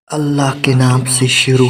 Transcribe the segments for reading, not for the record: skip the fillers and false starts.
اللہ کے نام سے شروع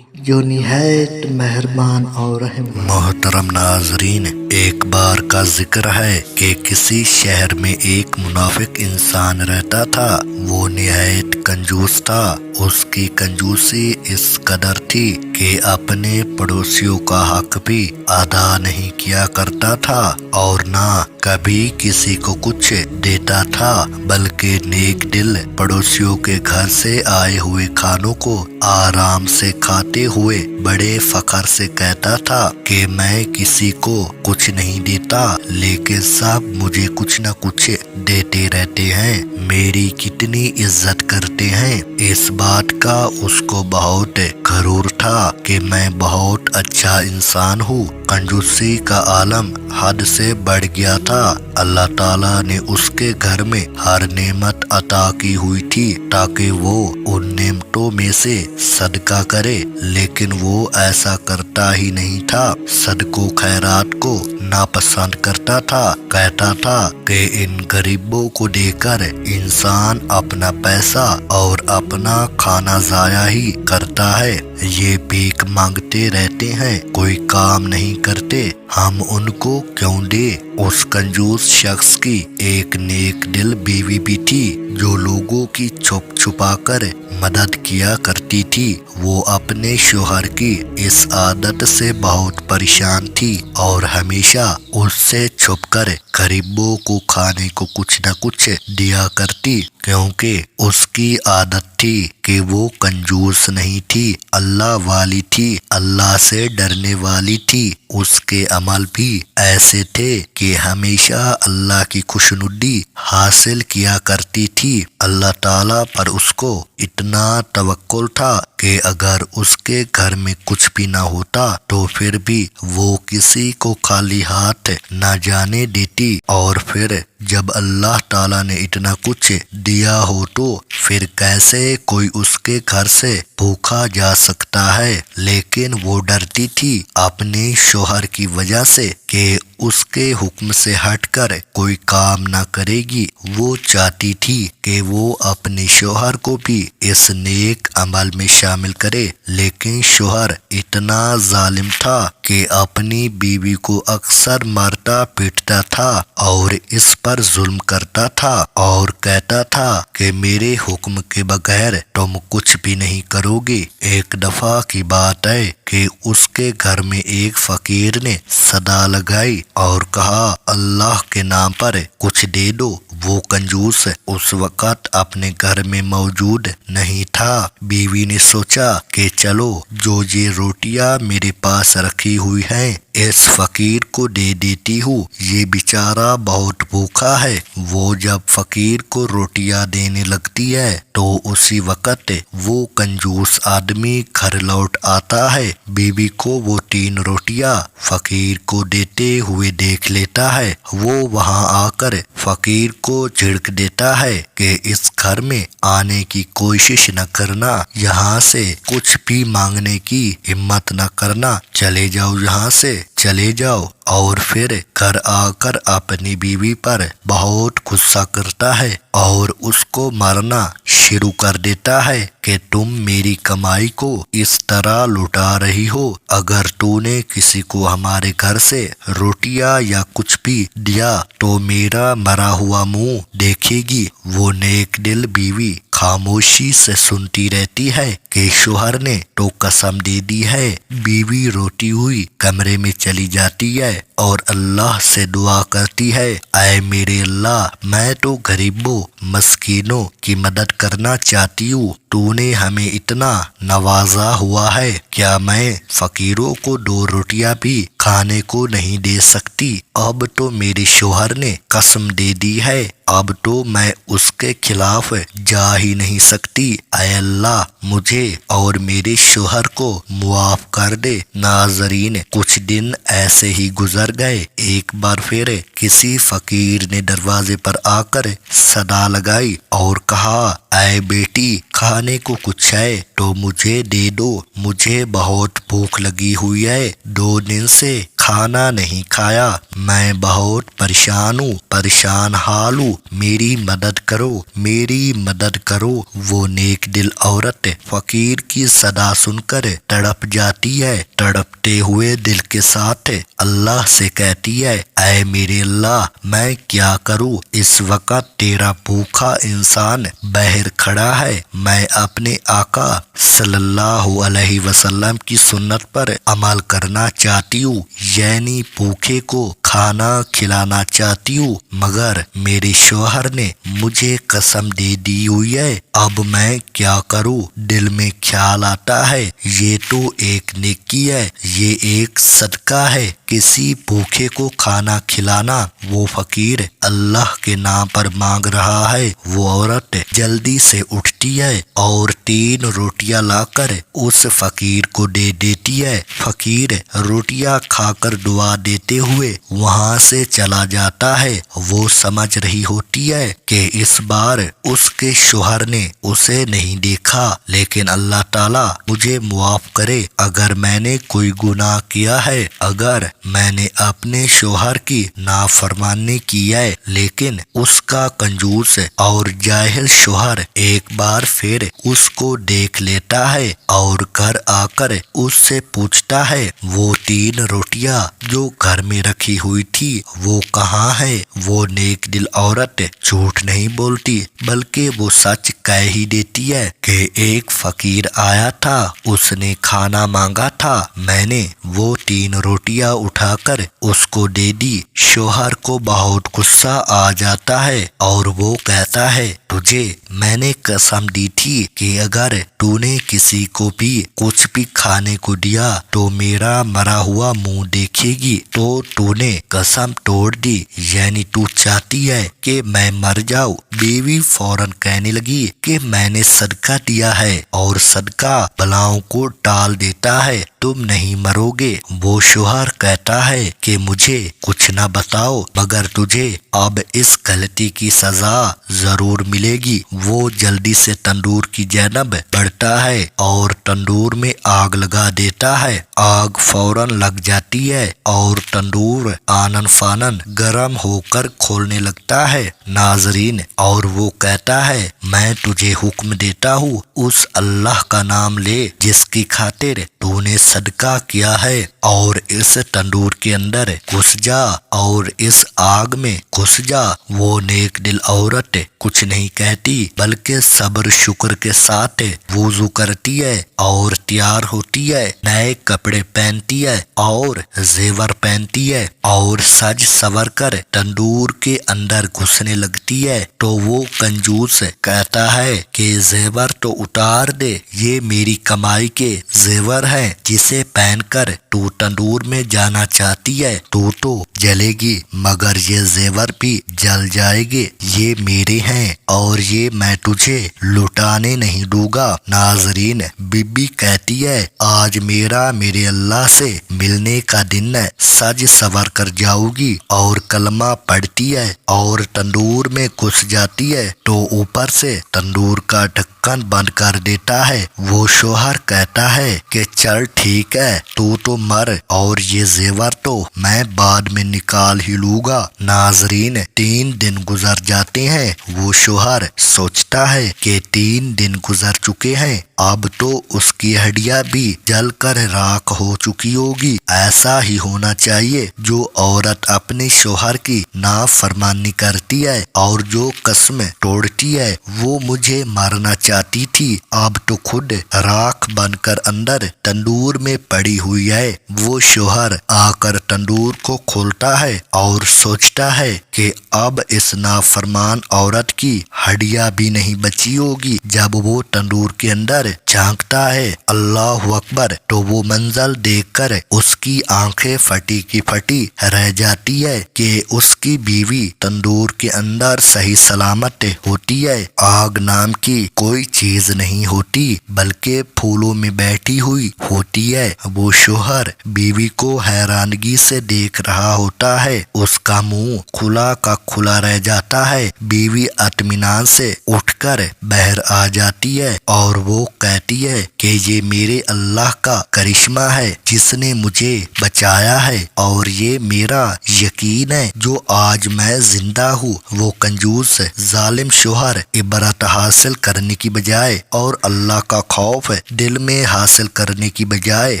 جو نہایت مہربان اور رحم والا۔ محترم ناظرین، ایک بار کا ذکر ہے کہ کسی شہر میں ایک منافق انسان رہتا تھا۔ وہ نہایت کنجوس تھا۔ اس کی کنجوسی اس قدر تھی کہ اپنے پڑوسیوں کا حق بھی ادا نہیں کیا کرتا تھا اور نہ کبھی کسی کو کچھ دیتا تھا، بلکہ نیک دل پڑوسیوں کے گھر سے آئے ہوئے کھانوں کو آرام سے کھاتے ہوئے بڑے فخر سے کہتا تھا کہ میں کسی کو کچھ نہیں دیتا، لیکن سب مجھے کچھ نہ کچھ دیتے رہتے ہیں، میری کتنی عزت کرتے ہیں۔ اس بات کا اس کو بہت غرور تھا کہ میں بہت اچھا انسان ہوں۔ کنجوسی کا عالم حد سے بڑھ گیا تھا۔ اللہ تعالیٰ نے اس کے گھر میں ہر نعمت عطا کی ہوئی تھی تاکہ وہ ان نعمتوں میں سے صدقہ کرے، لیکن وہ ایسا کرتا ہی نہیں تھا۔ صدقوں خیرات کو ناپسند کرتا تھا، کہتا تھا کہ ان غریبوں کو دے کر انسان اپنا پیسہ اور اپنا کھانا ضائع ہی کرتا ہے۔ یہ بھیک مانگتے رہتے ہیں، کوئی کام نہیں کرتے، ہم ان کو کیوں دیں؟ اس کنجوس شخص کی ایک نیک دل بیوی بھی تھی جو لوگوں کی چھپ چھپا کر مدد کیا کرتی تھی۔ وہ اپنے شوہر کی اس عادت سے بہت پریشان تھی اور ہمیشہ اس سے چھپ کر غریبوں کو کھانے کو کچھ نہ کچھ دیا کرتی، کیونکہ اس کی عادت تھی کہ وہ کنجوس نہیں تھی، اللہ والی تھی، اللہ سے ڈرنے والی تھی۔ اس کے عمل بھی ایسے تھے کہ ہمیشہ اللہ کی خوشنودی حاصل کیا کرتی تھی۔ اللہ تعالیٰ پر اس کو اتنا توکل تھا کہ اگر اس کے گھر میں کچھ بھی نہ ہوتا تو پھر بھی وہ کسی کو خالی ہاتھ نہ جانے دیتی، اور پھر جب اللہ تعالیٰ نے اتنا کچھ دیا ہو تو پھر کیسے کوئی اس کے گھر سے بھوکا جا سکتا ہے؟ لیکن وہ ڈرتی تھی اپنے شوہر کی وجہ سے کہ اس کے حکم سے ہٹ کر کوئی کام نہ کرے گی۔ وہ چاہتی تھی کہ وہ اپنے شوہر کو بھی اس نیک عمل میں شامل کرے، لیکن شوہر اتنا ظالم تھا کہ اپنی بیوی کو اکثر مارتا پیٹتا تھا اور اس پر ظلم کرتا تھا اور کہتا تھا کہ میرے حکم کے بغیر تم کچھ بھی نہیں کرو گے۔ ایک دفعہ کی بات ہے کہ اس کے گھر میں ایک فقیر نے صدا لگائی اور کہا، اللہ کے نام پر کچھ دے دو۔ وہ کنجوس اس وقت اپنے گھر میں موجود نہیں تھا۔ بیوی نے سوچا کہ چلو جو یہ روٹیاں میرے پاس رکھی ہوئی ہیں اس فقیر کو دے دیتی ہوں، یہ بیچارہ بہت بھوکا ہے۔ وہ جب فقیر کو روٹیاں دینے لگتی ہے تو اسی وقت وہ کنجوس آدمی گھر لوٹ آتا ہے۔ بیوی کو وہ 3 روٹیاں فقیر کو دیتے ہوئے دیکھ لیتا ہے۔ وہ وہاں آ کر فقیر کو جھڑک دیتا ہے کہ اس گھر میں آنے کی کوشش نہ کرنا، یہاں سے کچھ بھی مانگنے کی ہمت نہ کرنا، چلے جاؤ یہاں سے، چلے جاؤ۔ اور پھر گھر آ کر اپنی بیوی پر بہت غصہ کرتا ہے اور اس کو مارنا شروع کر دیتا ہے کہ تم میری کمائی کو اس طرح لوٹا رہی ہو، اگر تو نے کسی کو ہمارے گھر سے روٹیاں یا کچھ بھی دیا تو میرا مرا ہوا منہ دیکھے گی۔ وہ نیک دل بیوی خاموشی سے سنتی رہتی ہے کہ شوہر نے تو قسم دے دی ہے۔ بیوی روتی ہوئی کمرے میں چلی جاتی ہے اور اللہ سے دعا کرتی ہے، اے میرے اللہ، میں تو غریبوں مسکینوں کی مدد کرنا چاہتی ہوں، تو نے ہمیں اتنا نوازا ہوا ہے، کیا میں فقیروں کو 2 روٹیاں بھی کھانے کو نہیں دے سکتی؟ اب تو میرے شوہر نے قسم دے دی ہے، اب تو میں اس کے خلاف جا ہی نہیں سکتی، اے اللہ مجھے اور میرے شوہر کو معاف کر دے۔ ناظرین، کچھ دن ایسے ہی گزر گئے۔ ایک بار پھر کسی فقیر نے دروازے پر آ کر صدا لگائی اور کہا، اے بیٹی، کھانے کو کچھ ہے تو مجھے دے دو، مجھے بہت بھوک لگی ہوئی ہے، 2 دن سے کھانا نہیں کھایا، میں بہت پریشان ہوں، پریشان حال ہوں، میری مدد کرو، میری مدد کرو۔ وہ نیک دل عورت فقیر کی صدا سن کر تڑپ جاتی ہے، تڑپتے ہوئے دل کے ساتھ اللہ سے کہتی ہے، اے میرے اللہ میں کیا کروں، اس وقت تیرا بھوکا انسان باہر کھڑا ہے، میں اپنے آقا صلی اللہ علیہ وسلم کی سنت پر عمل کرنا چاہتی ہوں، یعنی بھوکے کو کھانا کھلانا چاہتی ہوں، مگر میرے شوہر نے مجھے قسم دے دی ہوئی ہے، اب میں کیا کروں؟ دل میں خیال آتا ہے یہ تو ایک نیکی ہے، یہ ایک صدقہ ہے، کسی بھوکے کو کھانا کھلانا، وہ فقیر اللہ کے نام پر مانگ رہا ہے۔ وہ عورت جلدی سے اٹھتی ہے اور 3 روٹیاں لا کر اس فقیر کو دے دیتی ہے۔ فقیر روٹیاں کھا کر دعا دیتے ہوئے وہاں سے چلا جاتا ہے۔ وہ سمجھ رہی ہوتی ہے کہ اس بار اس کے شوہر نے اسے نہیں دیکھا، لیکن اللہ تعالیٰ مجھے معاف کرے اگر میں نے کوئی گناہ کیا ہے، اگر میں نے اپنے شوہر کی نافرمانی کی ہے، لیکن اس کا کنجوس اور جاہل شوہر ایک بار پھر اس کو دیکھ لیتا ہے اور گھر آ کر اس سے پوچھتا ہے وہ 3 روٹیاں جو گھر میں رکھی ہوئی تھی وہ کہاں ہے؟ وہ نیک دل عورت جھوٹ نہیں بولتی بلکہ وہ سچ کہہ ہی دیتی ہے کہ ایک فقیر آیا تھا، اس نے کھانا مانگا تھا، میں نے وہ 3 روٹیاں اٹھا کر اس کو دے دی۔ شوہر کو بہت غصہ آ جاتا ہے اور وہ کہتا ہے تجھے میں نے قسم دی تھی کہ اگر تو نے کسی کو بھی کچھ بھی کھانے کو دیا تو میرا مرا ہوا منہ دیکھے گی، تو نے قسم توڑ دی، یعنی تو چاہتی ہے کہ میں مر جاؤں۔ بیوی فوراً کہنے لگی کہ میں نے صدقہ دیا ہے اور صدقہ بلاؤں کو ٹال دیتا ہے، تم نہیں مرو گے۔ وہ شوہر کہتا ہے کہ مجھے کچھ نہ بتاؤ مگر تجھے اب اس غلطی کی سزا ضرور ملے گی۔ وہ جلدی سے تندور کی جانب بڑھتا ہے اور تندور میں آگ لگا دیتا ہے، آگ فوراً لگ جاتی ہے اور تندور آنن فانن گرم ہو کر کھولنے لگتا ہے۔ ناظرین، اور وہ کہتا ہے میں تجھے حکم دیتا ہوں اس اللہ کا نام لے جس کی خاطر تو نے صدقہ کیا ہے اور اس تندور کے اندر گھس جا اور اس آگ میں گھس جا۔ وہ نیک دل عورت کچھ نہیں کہتی بلکہ صبر شکر کے ساتھ وضو کرتی ہے اور تیار ہوتی ہے، نئے کپڑے پہنتی ہے اور زیور پہنتی ہے اور سج سور کر تندور کے اندر گھسنے لگتی ہے تو وہ کنجوس کہتا ہے کہ زیور تو اتار دے، یہ میری کمائی کے زیور ہیں، جسے پہن کر تو تندور میں جانا چاہتی ہے تو جلے گی مگر یہ زیور بھی جل جائے گے، یہ میرے ہیں اور یہ میں تجھے لٹانے نہیں دوں گا۔ ناظرین، بی بی کہتی ہے آج میرے اللہ سے ملنے کا دن ہے، سج سور کر جاؤ گی اور کلمہ پڑھتی ہے اور تندور میں گھس جاتی ہے تو اوپر سے تندور کا ڈھکن بند کر دیتا ہے۔ وہ شوہر کہتا ہے کہ چل ٹھیک ہے تو مر اور یہ زیور تو میں بعد میں نکال ہی لوں گا۔ ناظرین، 3 دن گزر جاتے ہیں، وہ شوہر سوچتا ہے کہ 3 دن گزر چکے ہیں، اب تو اس کی ہڈیاں بھی جل کر راکھ ہو چکی ہوگی، ایسا ہی ہونا چاہیے۔ جو عورت اپنے شوہر کی نافرمانی کرتی ہے اور جو قسم توڑتی ہے وہ مجھے مارنا چاہتی تھی، اب تو خود راکھ بن کر اندر تندور میں پڑی ہوئی ہے۔ وہ شوہر آ کر تندور کو کھولتا ہے اور سوچتا ہے کہ اب اس نافرمان عورت کی ہڈیاں بھی نہیں بچی ہوگی۔ جب وہ تندور کے اندر جھانکتا ہے اللہ اکبر تو وہ منظر دیکھ کر اس کی آنکھیں پھٹی کی پھٹی رہ جاتی ہے کہ اس کی بیوی تندور کے اندر صحیح سلامت ہوتی ہے، آگ نام کی کوئی چیز میز نہیں ہوتی بلکہ پھولوں میں بیٹھی ہوئی ہوتی ہے۔ وہ شوہر بیوی کو حیرانگی سے دیکھ رہا ہوتا ہے، اس کا منہ کھلا کا کھلا رہ جاتا ہے۔ بیوی اطمینان سے اٹھ کر باہر آ جاتی ہے اور وہ کہتی ہے کہ یہ میرے اللہ کا کرشمہ ہے جس نے مجھے بچایا ہے، اور یہ میرا یقین ہے جو آج میں زندہ ہوں۔ وہ کنجوس ظالم شوہر عبرت حاصل کرنے کی بجائے اور اللہ کا خوف دل میں حاصل کرنے کی بجائے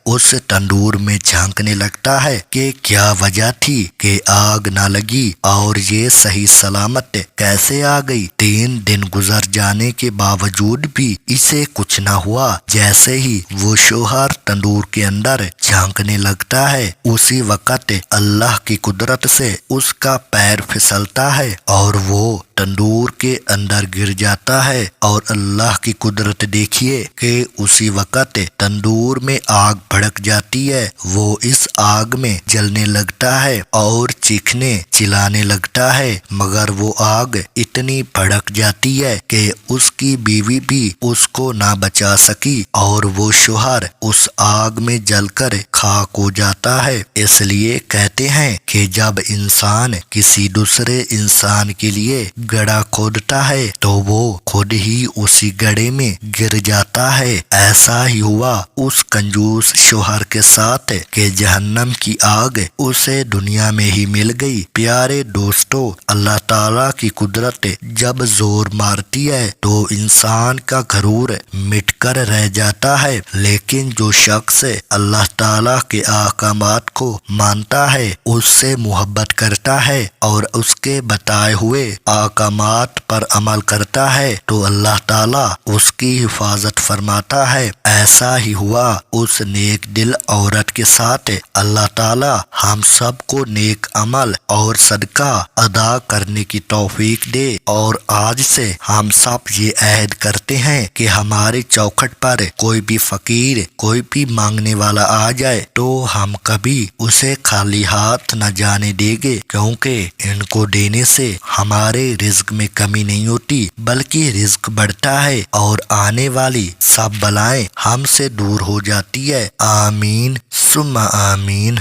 اس تندور میں جھانکنے لگتا ہے کہ کیا وجہ تھی کہ آگ نہ لگی اور یہ صحیح سلامت کیسے آ گئی۔ 3 دن گزر جانے کے باوجود بھی اسے کچھ نہ ہوا۔ جیسے ہی وہ شوہر تندور کے اندر جھانکنے لگتا ہے، اسی وقت اللہ کی قدرت سے اس کا پیر پھسلتا ہے اور وہ تندور کے اندر گر جاتا ہے، اور اللہ کی قدرت دیکھیے کہ اسی وقت تندور میں آگ بھڑک جاتی ہے۔ وہ اس آگ میں جلنے لگتا ہے اور چیخنے چلانے لگتا ہے، مگر وہ آگ اتنی بھڑک جاتی ہے کہ اس کی بیوی بھی اس کو نہ بچا سکی، اور وہ شوہر اس آگ میں جل کر خاک ہو جاتا ہے۔ اس لیے کہتے ہیں کہ جب انسان کسی دوسرے انسان کے لیے گڑھا کھودتا ہے تو وہ خود ہی اسی گڑھے میں گر جاتا ہے۔ ایسا ہی ہوا اس کنجوس شوہر کے ساتھ کہ جہنم کی آگ اسے دنیا میں ہی مل گئی۔ پیارے دوستو، اللہ تعالیٰ کی قدرت جب زور مارتی ہے تو انسان کا غرور مٹ کر رہ جاتا ہے، لیکن جو شخص اللہ تعالیٰ کے احکامات کو مانتا ہے، اس سے محبت کرتا ہے اور اس کے بتائے ہوئے احکامات پر عمل کرتا ہے تو اللہ تعالیٰ اس کی حفاظت فرماتا ہے۔ ایسا ہی ہوا اس نیک دل عورت کے ساتھ۔ اللہ تعالیٰ ہم سب کو نیک عمل اور صدقہ ادا کرنے کی توفیق دے، اور آج سے ہم سب یہ عہد کرتے ہیں کہ ہمارے چوکھٹ پر کوئی بھی فقیر، کوئی بھی مانگنے والا آ جائے تو ہم کبھی اسے خالی ہاتھ نہ جانے دیں گے، کیونکہ ان کو دینے سے ہمارے رزق میں کمی نہیں ہوتی بلکہ رزق بڑھتا ہے اور آنے والی سب بلائیں ہم سے دور ہو جاتی ہے۔ آمین ثم آمین۔